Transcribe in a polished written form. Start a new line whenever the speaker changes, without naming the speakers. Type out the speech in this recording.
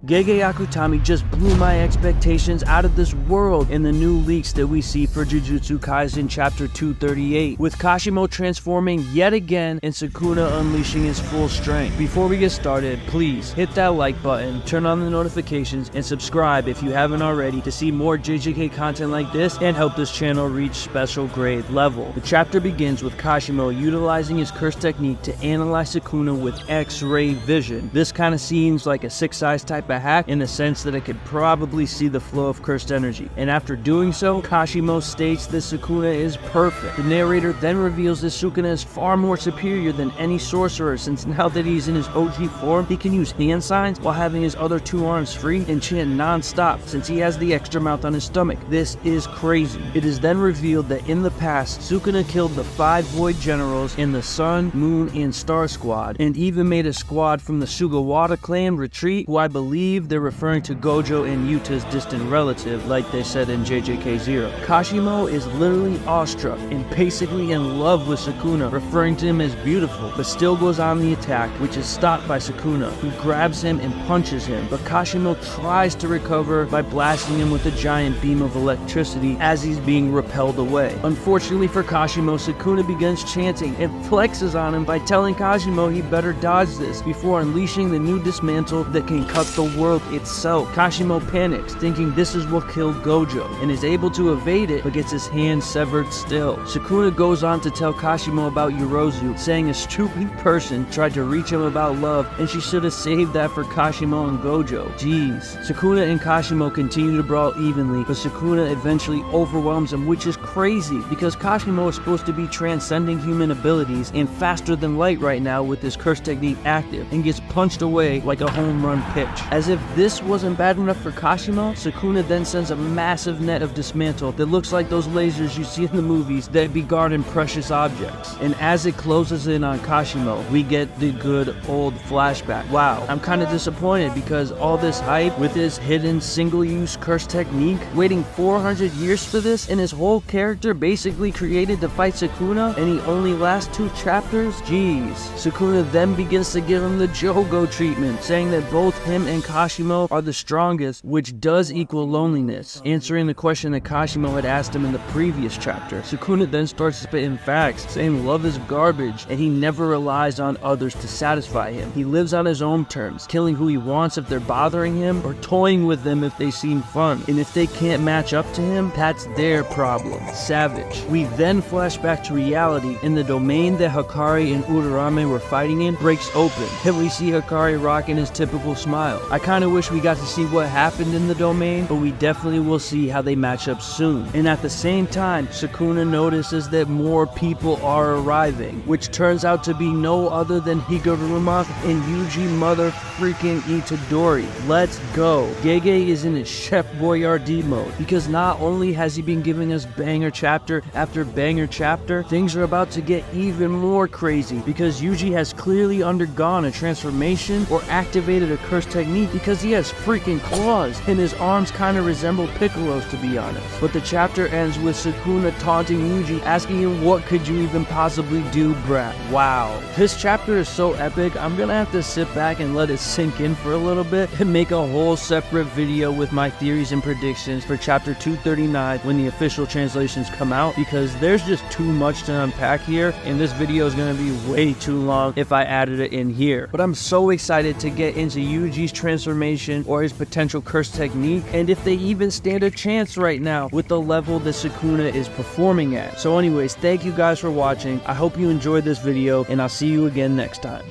Gege Akutami just blew my expectations out of this world in the new leaks that we see for Jujutsu Kaisen Chapter 238, with Kashimo transforming yet again and Sukuna unleashing his full strength. Before we get started, please hit that like button, turn on the notifications, and subscribe if you haven't already to see more JJK content like this and help this channel reach special grade level. The chapter begins with Kashimo utilizing his curse technique to analyze Sukuna with X-ray vision. This kind of seems like a Six Eyes type of hack in the sense that it could probably see the flow of cursed energy, and after doing so, Kashimo states that Sukuna is perfect. The narrator then reveals that Sukuna is far more superior than any sorcerer, since now that he's in his OG form, he can use hand signs while having his other two arms free and chant non-stop since he has the extra mouth on his stomach. This is crazy. It is then revealed that in the past, Sukuna killed the 5 Void Generals in the Sun, Moon, and Star Squad, and even made a squad from the Sugawara clan retreat, who I believe they're referring to Gojo and Yuta's distant relative, like they said in JJK 0. Kashimo is literally awestruck and basically in love with Sukuna, referring to him as beautiful, but still goes on the attack, which is stopped by Sukuna, who grabs him and punches him, but Kashimo tries to recover by blasting him with a giant beam of electricity as he's being repelled away. Unfortunately for Kashimo, Sukuna begins chanting and flexes on him by telling Kashimo he better dodge this before unleashing the new dismantle that can cut the world itself. Kashimo panics, thinking this is what killed Gojo, and is able to evade it, but gets his hand severed still. Sukuna goes on to tell Kashimo about Yorozu, saying a stupid person tried to reach him about love, and she should have saved that for Kashimo and Gojo. Jeez. Sukuna and Kashimo continue to brawl evenly, but Sukuna eventually overwhelms him, which is crazy, because Kashimo is supposed to be transcending human abilities and faster than light right now with his curse technique active, and gets punched away like a home run pitch. As if this wasn't bad enough for Kashimo, Sukuna then sends a massive net of dismantle that looks like those lasers you see in the movies that be guarding precious objects. And as it closes in on Kashimo, we get the good old flashback. Wow, I'm kind of disappointed because all this hype with his hidden single-use curse technique, waiting 400 years for this, and his whole character basically created to fight Sukuna, and he only lasts 2 chapters? Jeez. Sukuna then begins to give him the Jogo treatment, saying that both him and Kashimo are the strongest, which does equal loneliness, answering the question that Kashimo had asked him in the previous chapter. Sukuna then starts spitting facts, saying love is garbage, and he never relies on others to satisfy him. He lives on his own terms, killing who he wants if they're bothering him, or toying with them if they seem fun, and if they can't match up to him, that's their problem. Savage. We then flash back to reality, and the domain that Hakari and Urarame were fighting in breaks open, and we see Hakari rocking his typical smile. I kinda wish we got to see what happened in the domain, but we definitely will see how they match up soon. And at the same time, Sukuna notices that more people are arriving, which turns out to be no other than Higuruma and Yuji mother freaking Itadori. Let's go. Gege is in his Chef Boyardee mode, because not only has he been giving us banger chapter after banger chapter, things are about to get even more crazy, because Yuji has clearly undergone a transformation or activated a curse technique, because he has freaking claws, and his arms kind of resemble Piccolo's, to be honest. But the chapter ends with Sukuna taunting Yuji, asking him, what could you even possibly do, brat? Wow. This chapter is so epic, I'm gonna have to sit back and let it sink in for a little bit and make a whole separate video with my theories and predictions for chapter 239 when the official translations come out, because there's just too much to unpack here, and this video is gonna be way too long if I added it in here. But I'm so excited to get into Yuji's transformation or his potential curse technique, and if they even stand a chance right now with the level that Sukuna is performing at. So anyways, thank you guys for watching. I hope you enjoyed this video, and I'll see you again next time.